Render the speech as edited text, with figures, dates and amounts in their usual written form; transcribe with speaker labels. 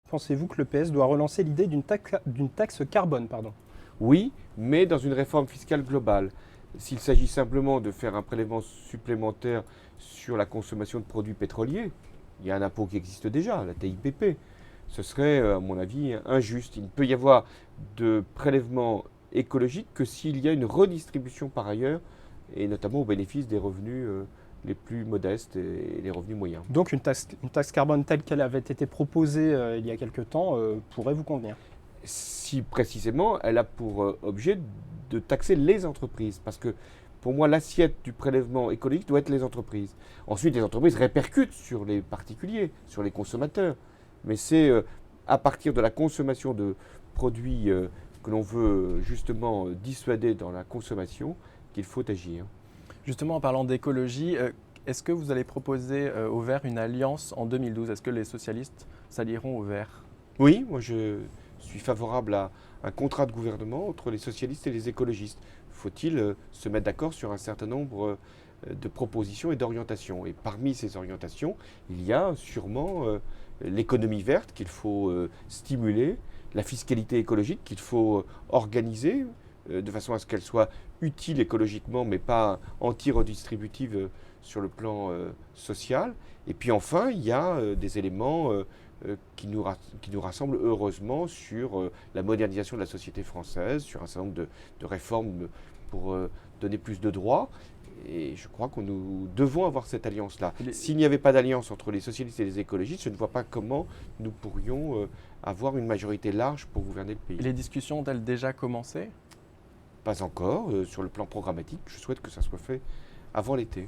Speaker 1: Pensez-vous que le PS doit relancer l'idée d'une taxe carbone, pardon?
Speaker 2: Oui, mais dans une réforme fiscale globale. S'il s'agit simplement de faire un prélèvement supplémentaire sur la consommation de produits pétroliers, il y a un impôt qui existe déjà, la TIPP. Ce serait, à mon avis, injuste. Il ne peut y avoir de prélèvement écologique que s'il y a une redistribution par ailleurs, et notamment au bénéfice des revenus les plus modestes et les revenus moyens.
Speaker 1: Donc une taxe carbone telle qu'elle avait été proposée il y a quelque temps pourrait vous convenir.
Speaker 2: Si précisément elle a pour objet de taxer les entreprises. Parce que pour moi, l'assiette du prélèvement écologique doit être les entreprises. Ensuite, les entreprises répercutent sur les particuliers, sur les consommateurs. Mais c'est à partir de la consommation de produits que l'on veut justement dissuader dans la consommation qu'il faut agir.
Speaker 3: Justement, en parlant d'écologie, est-ce que vous allez proposer aux Verts une alliance en 2012? Est-ce que les socialistes s'allieront aux Verts?
Speaker 2: Oui, moi je suis favorable à un contrat de gouvernement entre les socialistes et les écologistes. Faut-il se mettre d'accord sur un certain nombre de propositions et d'orientations? Et parmi ces orientations, il y a sûrement l'économie verte qu'il faut stimuler, la fiscalité écologique qu'il faut organiser de façon à ce qu'elle soit utile écologiquement mais pas anti-redistributive sur le plan social. Et puis enfin, il y a des éléments qui nous rassemblent heureusement sur la modernisation de la société française, sur un certain nombre de réformes pour donner plus de droits. Et je crois que nous devons avoir cette alliance-là. S'il n'y avait pas d'alliance entre les socialistes et les écologistes, je ne vois pas comment nous pourrions avoir une majorité large pour gouverner le pays.
Speaker 3: Les discussions ont-elles déjà commencé?
Speaker 2: Pas encore. Sur le plan programmatique, je souhaite que ça soit fait avant l'été.